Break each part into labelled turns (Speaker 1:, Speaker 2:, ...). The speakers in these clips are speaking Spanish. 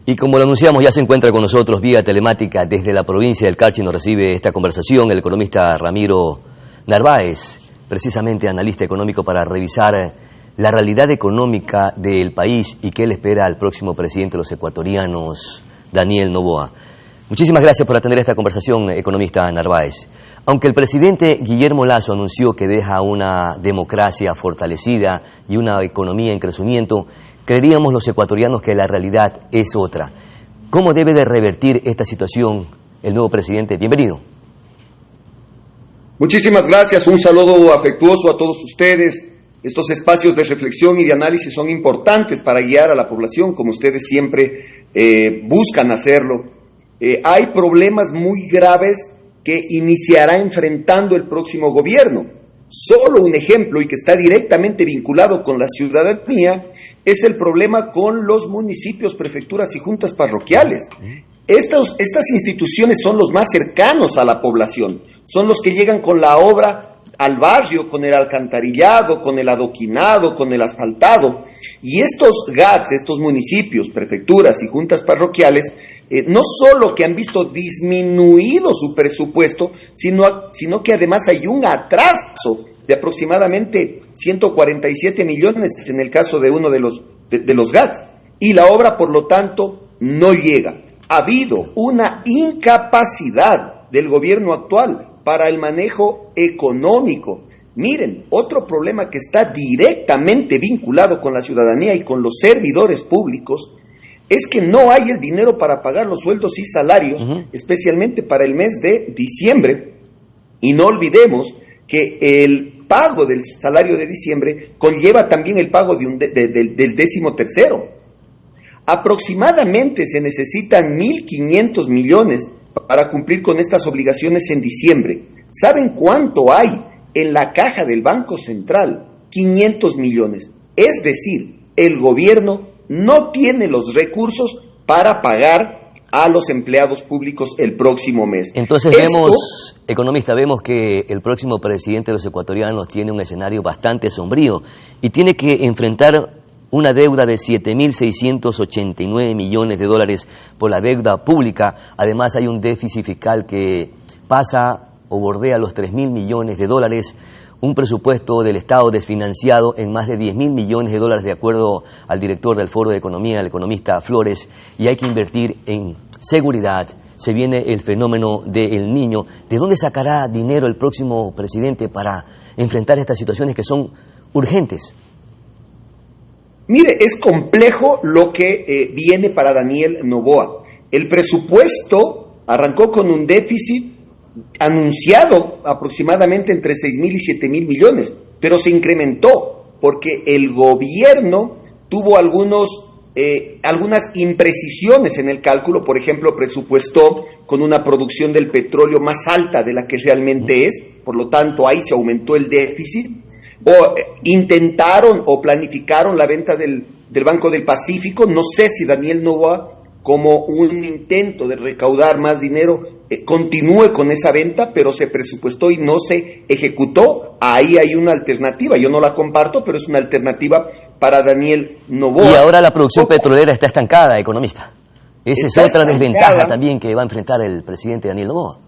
Speaker 1: Y como lo anunciamos, ya se encuentra con nosotros vía telemática desde la provincia del Carchi. Nos recibe esta conversación el economista Ramiro Narváez, precisamente analista económico, para revisar la realidad económica del país y qué le espera al próximo presidente de los ecuatorianos, Daniel Noboa. Muchísimas gracias por atender esta conversación, economista Narváez. Aunque el presidente Guillermo Lasso anunció que deja una democracia fortalecida y una economía en crecimiento, creeríamos los ecuatorianos que la realidad es otra. ¿Cómo debe de revertir esta situación el nuevo presidente? Bienvenido.
Speaker 2: Muchísimas gracias, un saludo afectuoso a todos ustedes. Estos espacios de reflexión y de análisis son importantes para guiar a la población, como ustedes siempre buscan hacerlo. Hay problemas muy graves que iniciará enfrentando el próximo gobierno. Solo un ejemplo, y que está directamente vinculado con la ciudadanía, es el problema con los municipios, prefecturas y juntas parroquiales. Estas instituciones son los más cercanos a la población, son los que llegan con la obra al barrio, con el alcantarillado, con el adoquinado, con el asfaltado. Y estos GATS, estos municipios, prefecturas y juntas parroquiales, no solo que han visto disminuido su presupuesto, sino que además hay un atraso de aproximadamente 147 millones en el caso de uno de los GATS. Y la obra, por lo tanto, no llega. Ha habido una incapacidad del gobierno actual para el manejo económico. Miren, otro problema que está directamente vinculado con la ciudadanía y con los servidores públicos es que no hay el dinero para pagar los sueldos y salarios, especialmente para el mes de diciembre. Y no olvidemos que el pago del salario de diciembre conlleva también el pago del 13º. Aproximadamente se necesitan 1.500 millones para cumplir con estas obligaciones en diciembre. ¿Saben cuánto hay en la caja del Banco Central? 500 millones. Es decir, el gobierno no tiene los recursos para pagar a los empleados públicos el próximo mes.
Speaker 1: Entonces economista, vemos que el próximo presidente de los ecuatorianos tiene un escenario bastante sombrío y tiene que enfrentar una deuda de 7.689 millones de dólares por la deuda pública. Además hay un déficit fiscal que pasa o bordea los 3.000 millones de dólares, un presupuesto del Estado desfinanciado en más de 10.000 millones de dólares de acuerdo al director del Foro de Economía, el economista Flores, y hay que invertir en seguridad. Se viene el fenómeno del Niño. ¿De dónde sacará dinero el próximo presidente para enfrentar estas situaciones que son urgentes?
Speaker 2: Mire, es complejo lo que viene para Daniel Noboa. El presupuesto arrancó con un déficit anunciado aproximadamente entre 6.000 y 7.000 millones, pero se incrementó porque el gobierno tuvo algunas imprecisiones en el cálculo. Por ejemplo, presupuestó con una producción del petróleo más alta de la que realmente es, por lo tanto ahí se aumentó el déficit. O intentaron o planificaron la venta del Banco del Pacífico. No sé si Daniel Noboa, como un intento de recaudar más dinero, continúe con esa venta, pero se presupuestó y no se ejecutó. Ahí hay una alternativa, yo no la comparto, pero es una alternativa para Daniel Noboa.
Speaker 1: Y ahora la producción petrolera está estancada, economista. Esa es otra desventaja también que va a enfrentar el presidente Daniel Noboa.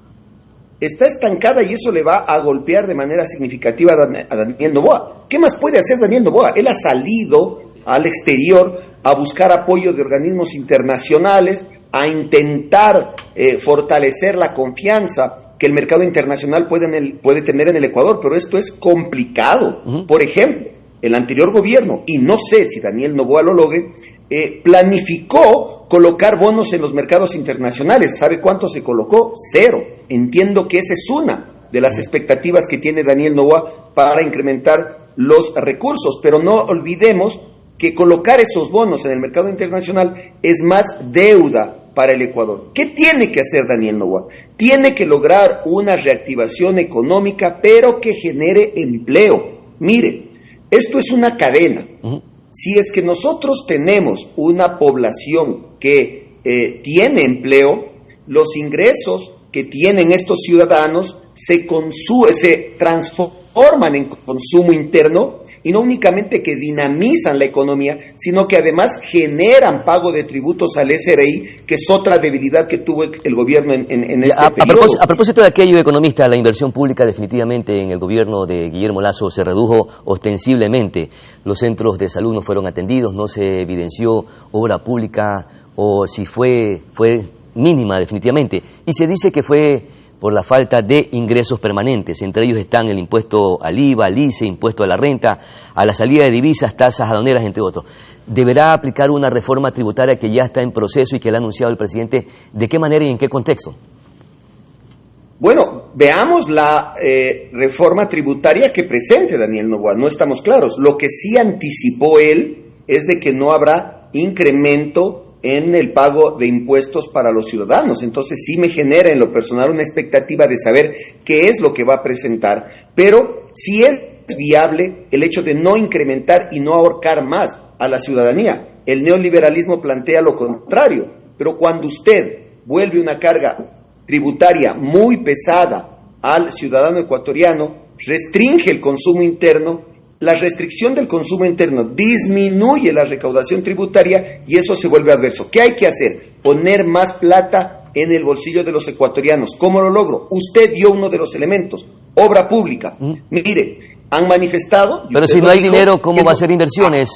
Speaker 2: Está estancada y eso le va a golpear de manera significativa a Daniel Noboa. ¿Qué más puede hacer Daniel Noboa? Él ha salido al exterior a buscar apoyo de organismos internacionales, a intentar fortalecer la confianza que el mercado internacional puede tener en el Ecuador, pero esto es complicado. Por ejemplo, el anterior gobierno, y no sé si Daniel Noboa lo logre, planificó colocar bonos en los mercados internacionales. ¿Sabe cuánto se colocó? 0. Entiendo que esa es una de las expectativas que tiene Daniel Noboa para incrementar los recursos, pero no olvidemos que colocar esos bonos en el mercado internacional es más deuda para el Ecuador. ¿Qué tiene que hacer Daniel Noboa? Tiene que lograr una reactivación económica, pero que genere empleo. Mire, esto es una cadena. Si es que nosotros tenemos una población que tiene empleo, los ingresos que tienen estos ciudadanos se transforman en consumo interno y no únicamente que dinamizan la economía, sino que además generan pago de tributos al SRI, que es otra debilidad que tuvo el gobierno en este periodo.
Speaker 1: A propósito de aquello, economista, la inversión pública definitivamente en el gobierno de Guillermo Lasso se redujo ostensiblemente. Los centros de salud no fueron atendidos, no se evidenció obra pública, o si fue mínima definitivamente. Y se dice que fue por la falta de ingresos permanentes. Entre ellos están el impuesto al IVA, al ICE, impuesto a la renta, a la salida de divisas, tasas aduaneras, entre otros. ¿Deberá aplicar una reforma tributaria que ya está en proceso y que le ha anunciado el presidente? ¿De qué manera y en qué contexto?
Speaker 2: Bueno, veamos la reforma tributaria que presente Daniel Noboa. No estamos claros. Lo que sí anticipó él es de que no habrá incremento en el pago de impuestos para los ciudadanos. Entonces sí me genera en lo personal una expectativa de saber qué es lo que va a presentar, pero sí es viable el hecho de no incrementar y no ahorcar más a la ciudadanía. El neoliberalismo plantea lo contrario, pero cuando usted vuelve una carga tributaria muy pesada al ciudadano ecuatoriano, restringe el consumo interno. La restricción del consumo interno disminuye la recaudación tributaria y eso se vuelve adverso. ¿Qué hay que hacer? Poner más plata en el bolsillo de los ecuatorianos. ¿Cómo lo logro? Usted dio uno de los elementos, obra pública. Mire, han manifestado...
Speaker 1: Pero si no hay dinero, ¿cómo va a hacer inversiones?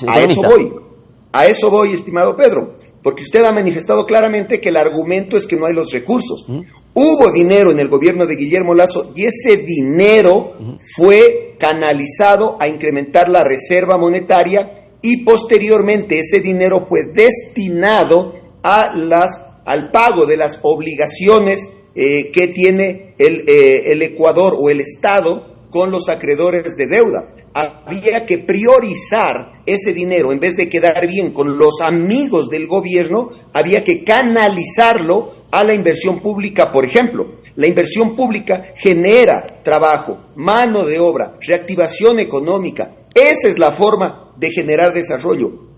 Speaker 2: A eso voy, estimado Pedro, porque usted ha manifestado claramente que el argumento es que no hay los recursos. Hubo dinero en el gobierno de Guillermo Lasso y ese dinero fue canalizado a incrementar la reserva monetaria y posteriormente ese dinero fue destinado al pago de las obligaciones que tiene el Ecuador o el Estado con los acreedores de deuda. Había que priorizar ese dinero, en vez de quedar bien con los amigos del gobierno, había que canalizarlo a la inversión pública. Por ejemplo, la inversión pública genera trabajo, mano de obra, reactivación económica. Esa es la forma de generar desarrollo.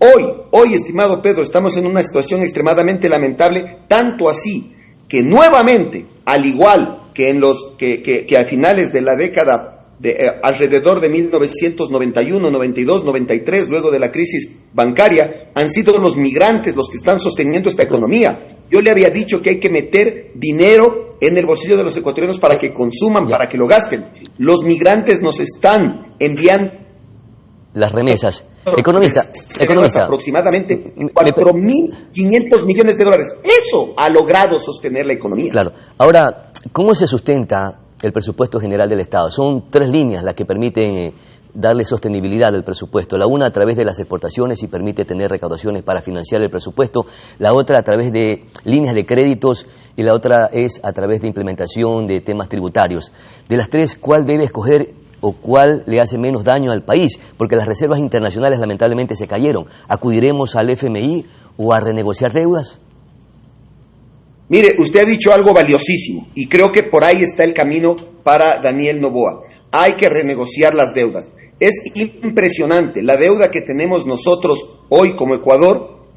Speaker 2: Hoy, estimado Pedro, estamos en una situación extremadamente lamentable, tanto así que nuevamente, al igual que que a finales de la década alrededor de 1991, 92, 93, luego de la crisis bancaria, han sido los migrantes los que están sosteniendo esta economía. Yo le había dicho que hay que meter dinero en el bolsillo de los ecuatorianos para que consuman, para que lo gasten. Los migrantes nos están enviando
Speaker 1: las remesas. Economista.
Speaker 2: Aproximadamente 4.500 millones de dólares. Eso ha logrado sostener la economía.
Speaker 1: Claro. Ahora, ¿cómo se sustenta el presupuesto general del Estado? Son 3 líneas las que permiten darle sostenibilidad al presupuesto. La una a través de las exportaciones y permite tener recaudaciones para financiar el presupuesto. La otra a través de líneas de créditos y la otra es a través de implementación de temas tributarios. De las 3, ¿cuál debe escoger o cuál le hace menos daño al país? Porque las reservas internacionales lamentablemente se cayeron. ¿Acudiremos al FMI o a renegociar deudas?
Speaker 2: Mire, usted ha dicho algo valiosísimo y creo que por ahí está el camino para Daniel Noboa. Hay que renegociar las deudas. Es impresionante, la deuda que tenemos nosotros hoy como Ecuador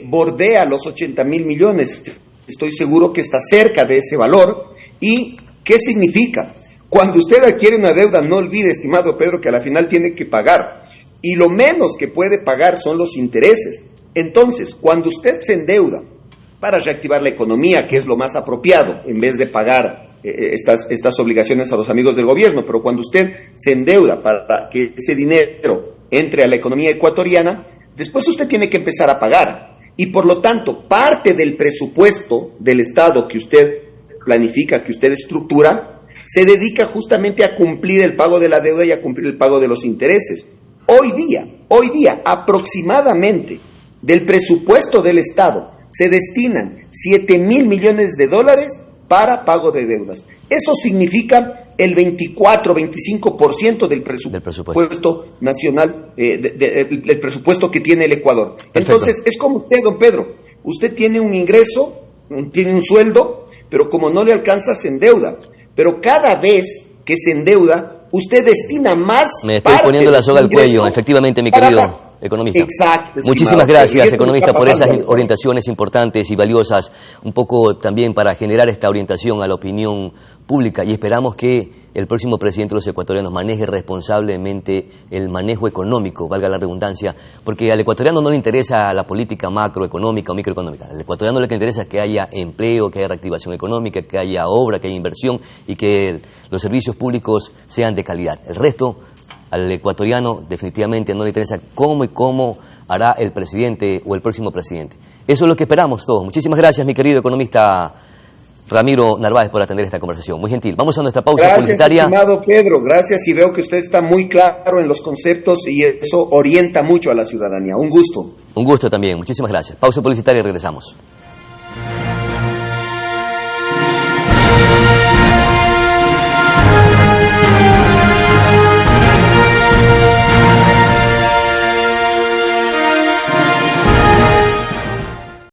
Speaker 2: bordea los 80.000 millones. Estoy seguro que está cerca de ese valor. ¿Y qué significa? Cuando usted adquiere una deuda, no olvide, estimado Pedro, que a la final tiene que pagar. Y lo menos que puede pagar son los intereses. Entonces, cuando usted se endeuda para reactivar la economía, que es lo más apropiado, en vez de pagar estas obligaciones a los amigos del gobierno, pero cuando usted se endeuda para que ese dinero entre a la economía ecuatoriana, después usted tiene que empezar a pagar. Y por lo tanto, parte del presupuesto del Estado que usted planifica, que usted estructura, se dedica justamente a cumplir el pago de la deuda y a cumplir el pago de los intereses. Hoy día, aproximadamente del presupuesto del Estado se destinan 7.000 millones de dólares para pago de deudas. Eso significa el 24-25% del presupuesto nacional, el presupuesto que tiene el Ecuador. Perfecto. Entonces, es como usted, don Pedro. Usted tiene un ingreso, tiene un sueldo, pero como no le alcanza, se endeuda. Pero cada vez que se endeuda, usted destina más.
Speaker 1: Me estoy poniendo la soga al cuello, efectivamente, mi querido economista.
Speaker 2: Exacto.
Speaker 1: Muchísimas gracias, economista, por esas orientaciones importantes y valiosas, un poco también para generar esta orientación a la opinión pública, y esperamos que el próximo presidente de los ecuatorianos maneje responsablemente el manejo económico, valga la redundancia, porque al ecuatoriano no le interesa la política macroeconómica o microeconómica. Al ecuatoriano lo que le interesa es que haya empleo, que haya reactivación económica, que haya obra, que haya inversión y que los servicios públicos sean de calidad. El resto, al ecuatoriano definitivamente no le interesa cómo hará el presidente o el próximo presidente. Eso es lo que esperamos todos. Muchísimas gracias, mi querido economista Ramiro Narváez, por atender esta conversación. Muy gentil. Vamos a nuestra pausa publicitaria.
Speaker 2: Gracias, estimado Pedro. Gracias, y veo que usted está muy claro en los conceptos y eso orienta mucho a la ciudadanía. Un gusto.
Speaker 1: Un gusto también. Muchísimas gracias. Pausa publicitaria y regresamos.